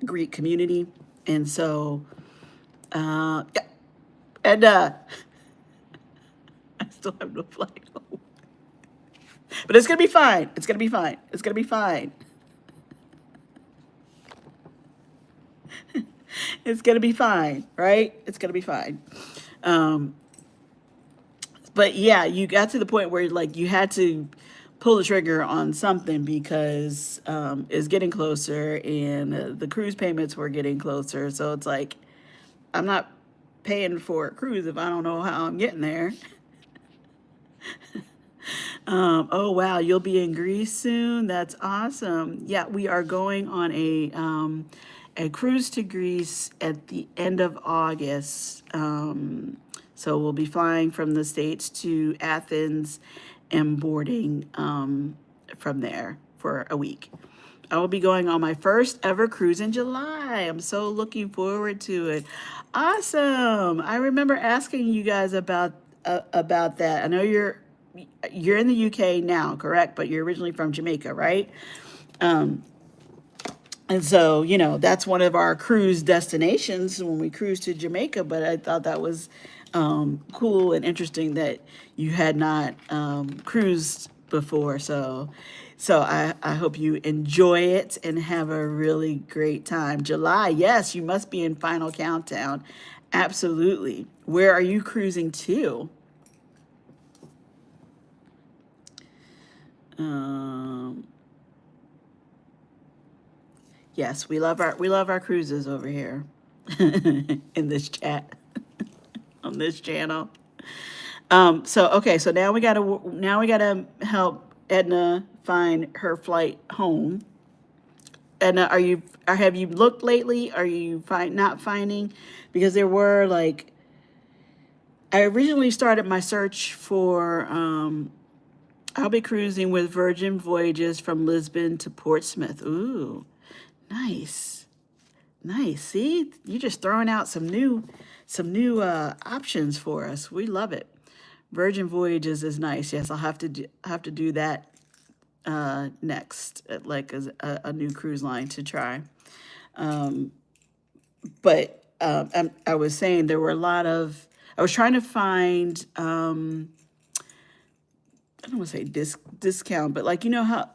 Greek community, and so yeah, and I still have no flight home. But it's gonna be fine. It's gonna be fine. It's gonna be fine. It's gonna be fine, right? It's gonna be fine. Um, but yeah, you got to the point where like you had to pull the trigger on something because it's getting closer and the cruise payments were getting closer. So it's like I'm not paying for a cruise if I don't know how I'm getting there. Oh wow, you'll be in Greece soon. That's awesome. Yeah, we are going on a cruise to Greece at the end of August. So we'll be flying from the States to Athens and boarding from there for a week. I will be going on my first ever cruise in July. I'm so looking forward to it. Awesome. I remember asking you guys about that. I know you're in the UK now, correct? But you're originally from Jamaica, right? And so, that's one of our cruise destinations when we cruise to Jamaica. But I thought that was cool and interesting that you had not cruised before. So I hope you enjoy it and have a really great time. July, yes, you must be in Final Countdown. Absolutely. Where are you cruising to? Um, yes, we love our cruises over here in this chat on this channel. So okay, so now we gotta help Edna find her flight home. Edna, have you looked lately? Are you not finding? Because there were like I originally started my search for I'll be cruising with Virgin Voyages from Lisbon to Portsmouth. Ooh, nice. Nice. See, you're just throwing out some new options for us. We love it. Virgin Voyages is nice. Yes, I'll have to do that next, like as a new cruise line to try. But I was saying there were a lot of. I was trying to find. I don't want to say discount, but like how.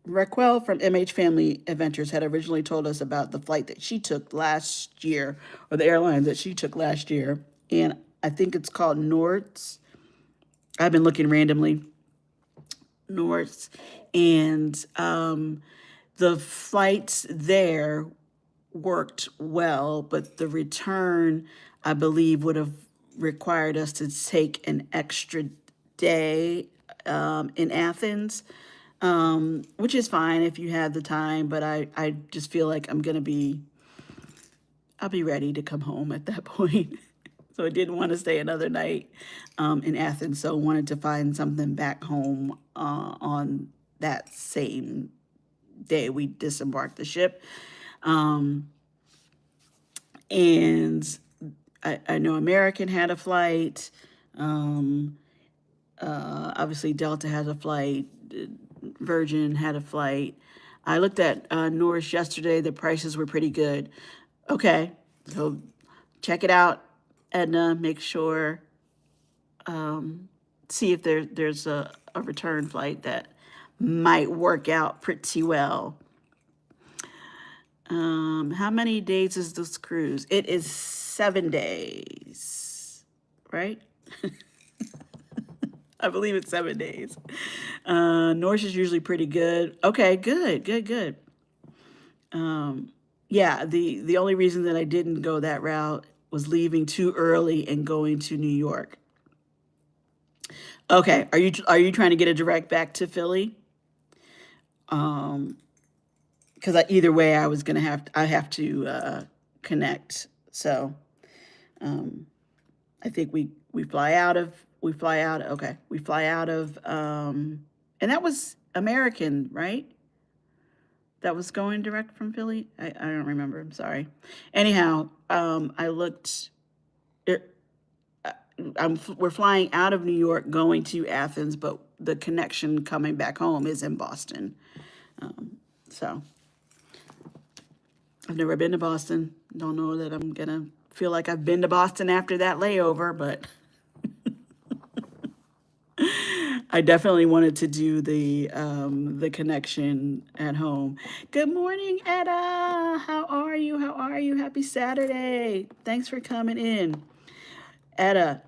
Raquel from MH Family Adventures had originally told us about the flight that she took last year, or the airline that she took last year, and I think it's called Nords. I've been looking randomly, Nords, and the flights there worked well, but the return, I believe, would have required us to take an extra day in Athens, which is fine if you have the time. But I just feel like I'll be ready to come home at that point. So I didn't want to stay another night in Athens. So wanted to find something back home on that same day we disembarked the ship. And I know American had a flight. Obviously, Delta has a flight. Virgin had a flight. I looked at Norris yesterday. The prices were pretty good. Okay, so check it out, Edna. Make sure, see if there's a return flight that might work out pretty well. How many days is this cruise? It is 7 days, right? I believe it's 7 days. Norse is usually pretty good. Okay, good. Yeah, the only reason that I didn't go that route was leaving too early and going to New York. Okay, are you trying to get a direct back to Philly? Because either way, I have to connect. So I think we fly out of okay, we fly out of and that was American, right? That was going direct from Philly. I don't remember. I'm sorry. Anyhow, I looked. We're flying out of New York, going to Athens, but the connection coming back home is in Boston. So I've never been to Boston. Don't know that I'm gonna feel like I've been to Boston after that layover, but I definitely wanted to do the connection at home. Good morning, Etta. How are you? How are you? Happy Saturday. Thanks for coming in. Etta,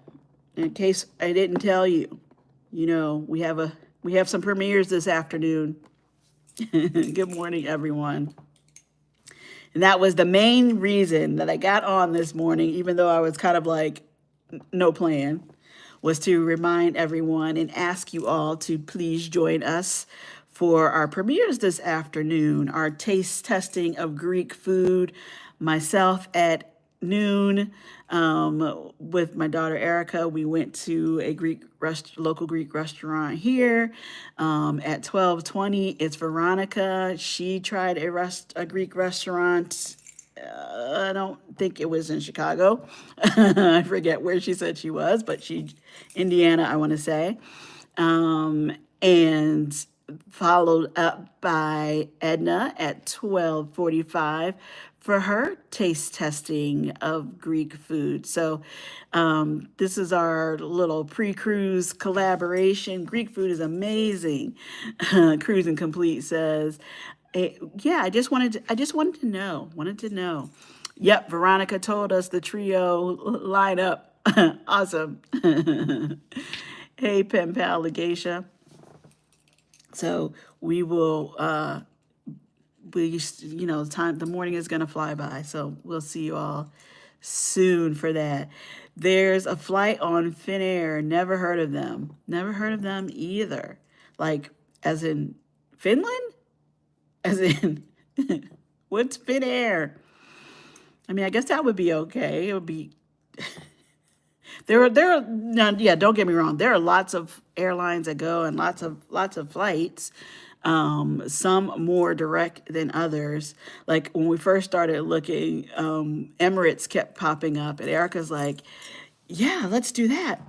in case I didn't tell you, we have some premieres this afternoon. Good morning, everyone. And that was the main reason that I got on this morning, even though I was kind of like, no plan, was to remind everyone and ask you all to please join us for our premieres this afternoon, our taste testing of Greek food. Myself at noon with my daughter Erica. We went to a local Greek restaurant here. At 12:20, it's Veronica. She tried a Greek restaurant. I don't think it was in Chicago. I forget where she said she was, but Indiana, I want to say. And followed up by Edna at 12:45 for her taste testing of Greek food. So this is our little pre-cruise collaboration. Greek food is amazing. Cruise and Complete says, yeah, I just wanted to know. Yep, Veronica told us the trio lineup. Awesome. Hey, pen pal Legacia. So we will, the morning is going to fly by. So we'll see you all soon for that. There's a flight on Finnair. Never heard of them. Never heard of them either. Like, as in Finland? As in, what's Finnair? I mean, I guess that would be okay. It would be. Yeah, don't get me wrong. There are lots of airlines that go and lots of flights. Some more direct than others. Like when we first started looking, Emirates kept popping up, and Erica's like, "Yeah, let's do that."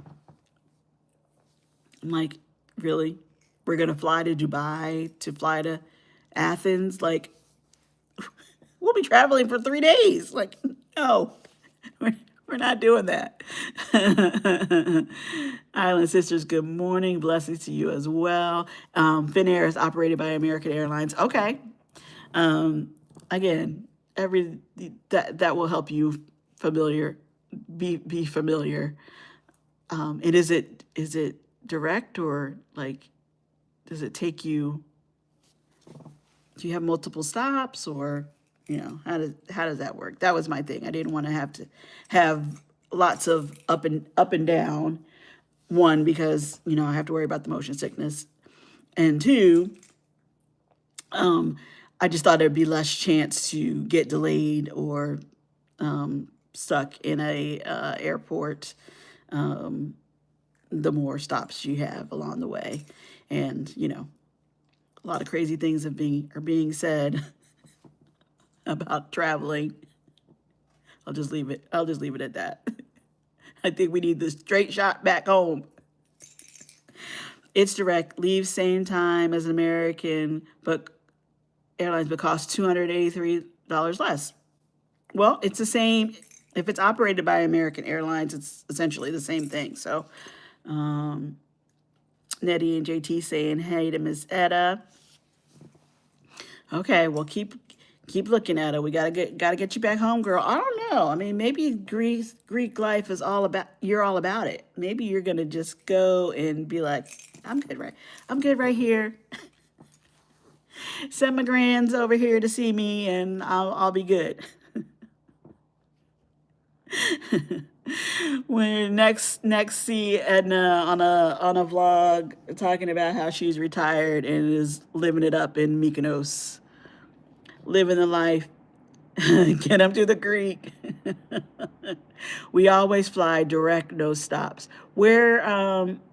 I'm like, "Really? We're gonna fly to Dubai to fly to Athens? Like, we'll be traveling for 3 days. Like, no, we're not doing that." Island Sisters, good morning. Blessings to you as well. Finnair is operated by American Airlines. Okay. Again, that will help you be familiar. And is it direct, or like does it take you? Do you have multiple stops, or how does that work? That was my thing. I didn't want to have lots of up and down. One, because I have to worry about the motion sickness, and two, I just thought there'd be less chance to get delayed or stuck in a airport. The more stops you have along the way, and a lot of crazy things are being said about traveling. I'll just leave it at that. I think we need the straight shot back home. It's direct, leaves same time as an American, but airlines, but costs $283 less. Well, it's the same. If it's operated by American Airlines, it's essentially the same thing. So, Nettie and JT saying hey to Miss Etta. Okay, well keep looking at it. We gotta get you back home, girl. I don't know. I mean, maybe Greek life is you're all about it. Maybe you're gonna just go and be like, I'm good right here. Send my grands over here to see me, and I'll be good. When next see Edna on a vlog talking about how she's retired and is living it up in Mykonos, living the life. Get them to the Greek. We always fly direct, no stops. Where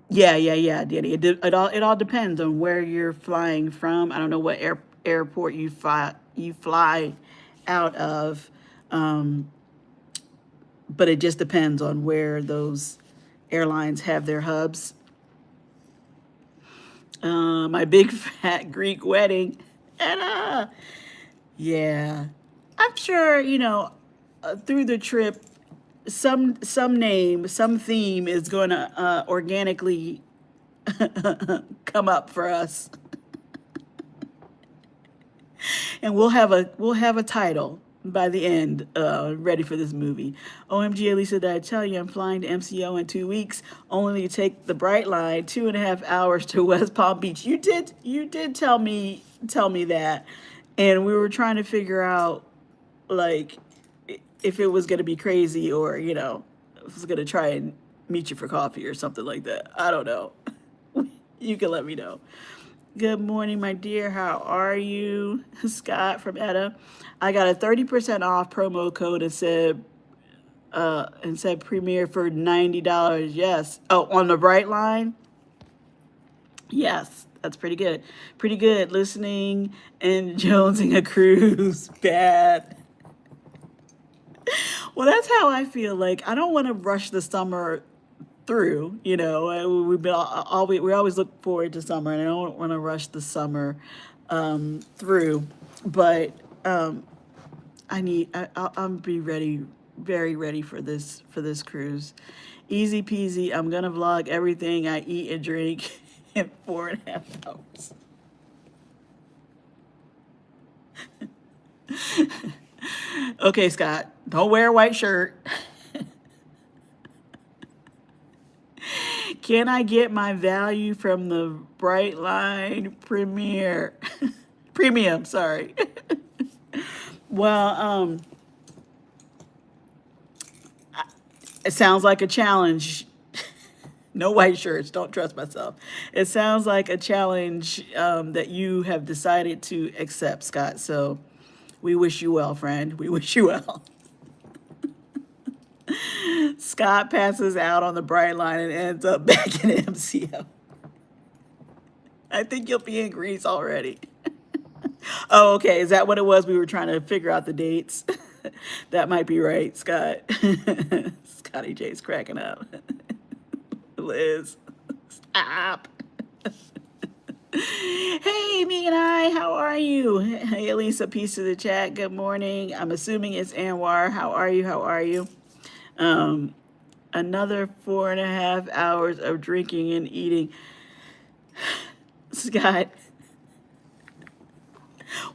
yeah, Danny. It all depends on where you're flying from. I don't know what airport you fly out of. But it just depends on where those airlines have their hubs. My big fat Greek wedding. And, yeah. I'm sure, through the trip, some theme is going to organically come up for us. And we'll have a title by the end, ready for this movie. OMG, Alisa, did I tell you I'm flying to MCO in 2 weeks, only to take the Bright Line 2.5 hours to West Palm Beach? You did tell me that, and we were trying to figure out like if it was gonna be crazy, or if I was gonna try and meet you for coffee or something like that. I don't know. You can let me know. Good morning, my dear. How are you? Scott from Etta. I got a 30% off promo code and said and said premiere for $90. Yes. Oh, on the Bright Line. Yes, that's pretty good. Pretty good. Listening and jonesing a cruise. Bad. Well, that's how I feel. Like I don't want to rush the summer through. You know, we've been always we always look forward to summer, and I don't want to rush the summer through. But I'm be ready, very ready for this cruise. Easy peasy. I'm gonna vlog everything I eat and drink in 4.5 hours. Okay, Scott, don't wear a white shirt. Can I get my value from the Bright Line Premier? Premium, sorry. Well, it sounds like a challenge. No white shirts, don't trust myself. It sounds like a challenge that you have decided to accept, Scott. So we wish you well, friend. We wish you well. Scott passes out on the Bright Line and ends up back in MCO. I think you'll be in Greece already. Oh, okay. Is that what it was? We were trying to figure out the dates. That might be right, Scott. Scotty J's cracking up. Liz, stop. Hey, me and I, how are you? Hey, Alisa, peace to the chat. Good morning. I'm assuming it's Anwar. How are you? How are you? Um, Another 4.5 hours of drinking and eating. Scott,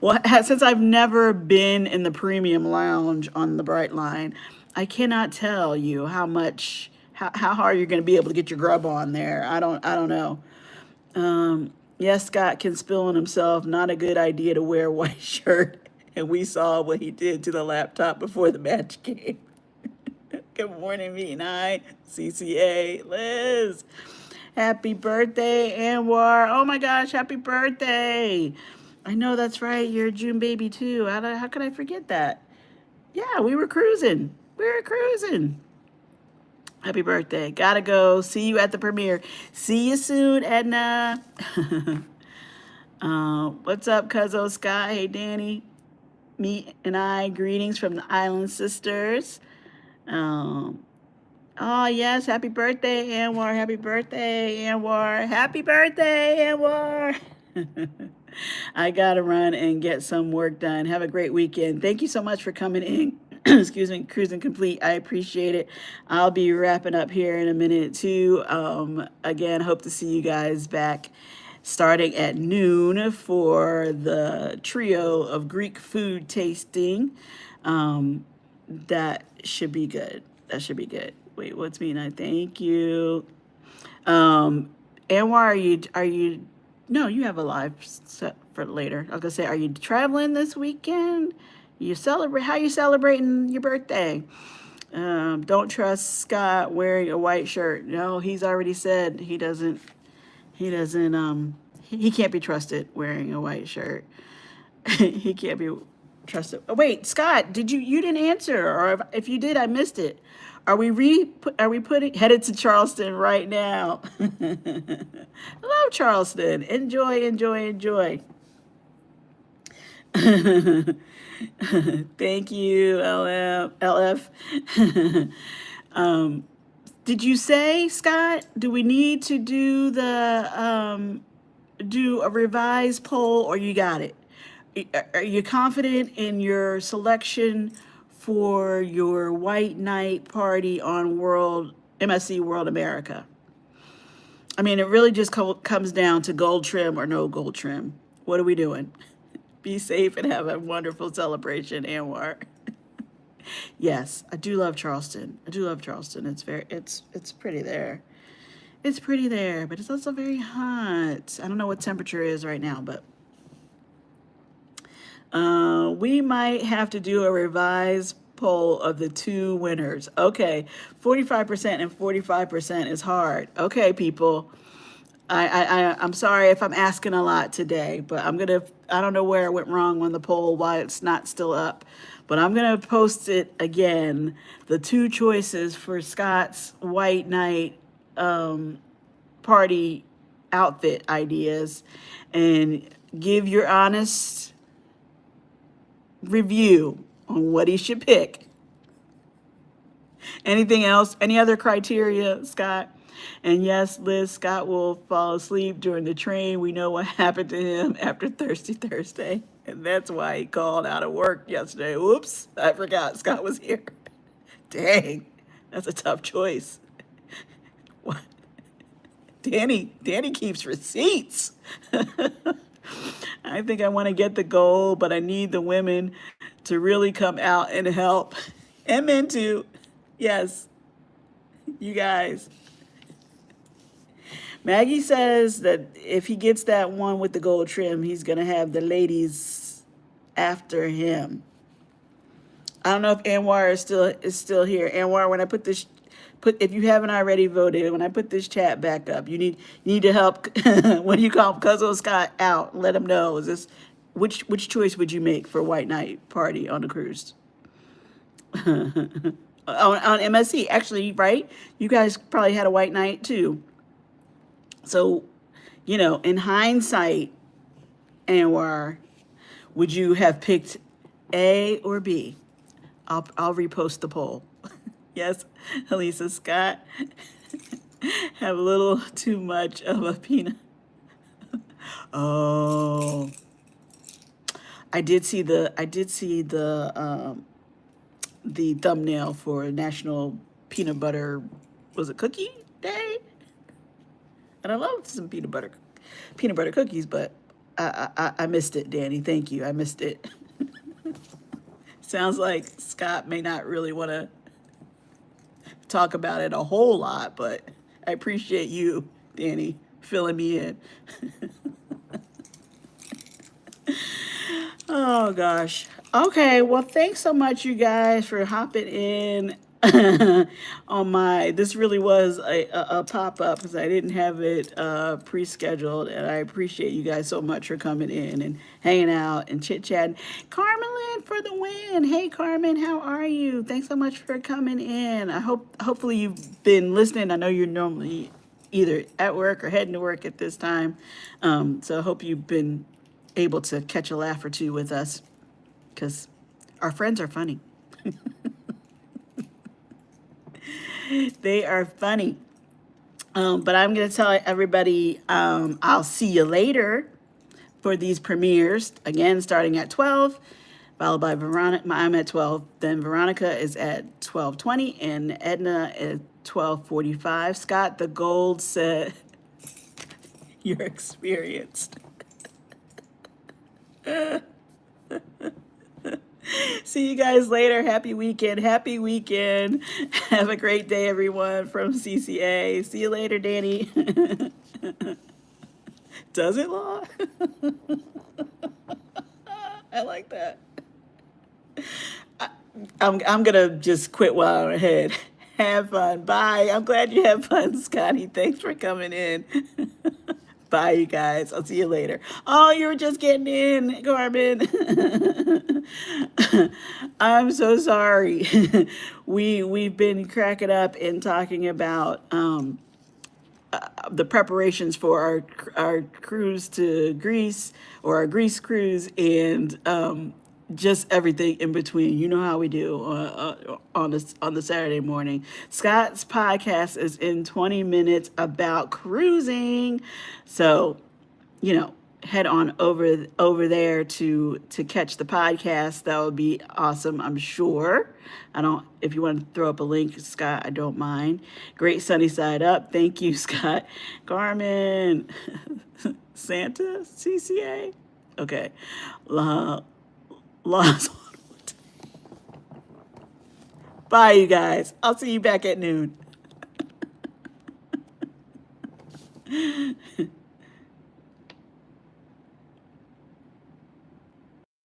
well, since I've never been in the premium lounge on the Bright Line, I cannot tell you how hard you're going to be able to get your grub on there. I don't know. Yes, Scott can spill on himself. Not a good idea to wear a white shirt. And we saw what he did to the laptop before the match game. Good morning, me and I, CCA, Liz. Happy birthday, Anwar. Oh my gosh, happy birthday. I know that's right. You're a June baby too. How could I forget that? Yeah, we were cruising. We were cruising. Happy birthday. Gotta go. See you at the premiere. See you soon, Edna. What's up, Cuzzo Scott? Hey, Danny. Me and I, greetings from the Island Sisters. Um, oh, yes, happy birthday, Anwar. Happy birthday, Anwar. Happy birthday, Anwar. I gotta run and get some work done. Have a great weekend. Thank you so much for coming in. Excuse me, Cruising Complete. I appreciate it. I'll be wrapping up here in a minute too. Again, hope to see you guys back starting at noon for the trio of Greek food tasting. That should be good. That should be good. Wait, what's me? I thank you. Anwar, are you no, you have a live set for later. I was gonna say, are you traveling this weekend? How you celebrating your birthday? Don't trust Scott wearing a white shirt. No, he's already said he can't be trusted wearing a white shirt. He can't be trusted. Oh, wait, Scott, you didn't answer, or if you did, I missed it. Are we putting headed to Charleston right now? I love Charleston. Enjoy, enjoy, enjoy. Thank you, LF. Did you say, Scott? Do we need to do a revised poll, or you got it? Are you confident in your selection for your white night party on MSC World America? I mean, it really just comes down to gold trim or no gold trim. What are we doing? Be safe and have a wonderful celebration, Anwar. Yes, I do love Charleston. I do love Charleston. It's pretty there. It's pretty there, but it's also very hot. I don't know what temperature is right now, but we might have to do a revised poll of the two winners. Okay, 45% and 45% is hard. Okay, people. I'm sorry if I'm asking a lot today, but I don't know where I went wrong on the poll, why it's not still up, but I'm gonna post it again. The two choices for Scott's white night party outfit ideas, and give your honest review on what he should pick. Anything else? Any other criteria, Scott? And yes, Liz, Scott will fall asleep during the train. We know what happened to him after Thirsty Thursday. And that's why he called out of work yesterday. Whoops, I forgot Scott was here. Dang, that's a tough choice. What? Danny keeps receipts. I think I want to get the goal, but I need the women to really come out and help. And men too. Yes, you guys. Maggie says that if he gets that one with the gold trim, he's going to have the ladies after him. I don't know if Anwar is still here. Anwar, when I put if you haven't already voted, when I put this chat back up, you need to help. What do you call Cousin Scott out? Let him know. Is this which choice would you make for White Night party on the cruise? On MSC, actually, right? You guys probably had a white night too. So, in hindsight, Anwar, would you have picked A or B? I'll repost the poll. Yes, Alisa, Scott have a little too much of a peanut. Oh, I did see the thumbnail for National Peanut Butter, was it Cookie Day? And I love some peanut butter cookies, but I missed it, Danny. Thank you. I missed it. Sounds like Scott may not really want to talk about it a whole lot, but I appreciate you, Danny, filling me in. Oh gosh. Okay, well, thanks so much, you guys, for hopping in on this really was a pop-up because I didn't have it pre-scheduled, and I appreciate you guys so much for coming in and hanging out and chit-chatting. Carmelyn for the win. Hey, Carmen, how are you? Thanks so much for coming in. Hopefully you've been listening. I know you're normally either at work or heading to work at this time, so I hope you've been able to catch a laugh or two with us, because our friends are funny. They are funny. But I'm going to tell everybody I'll see you later for these premieres. Again, starting at 12, followed by Veronica. I'm at 12. Then Veronica is at 12:20, and Edna at 12:45. Scott, the gold said, you're experienced. See you guys later. Happy weekend. Happy weekend. Have a great day, everyone, from CCA. See you later, Danny. Does it, Law? I like that. I'm going to just quit while I'm ahead. Have fun. Bye. I'm glad you had fun, Scotty. Thanks for coming in. Bye, you guys. I'll see you later. Oh, you were just getting in, Carmen. I'm so sorry. We've been cracking up and talking about the preparations for our cruise to Greece, or our Greece cruise, and just everything in between. You know how we do on the Saturday morning. Scott's podcast is in 20 minutes about cruising, so head on over there to catch the podcast. That would be awesome, I'm sure. If you want to throw up a link, Scott, I don't mind. Great sunny side up. Thank you, Scott. Carmen. Santa CCA. Okay. Lost. Bye, you guys. I'll see you back at noon.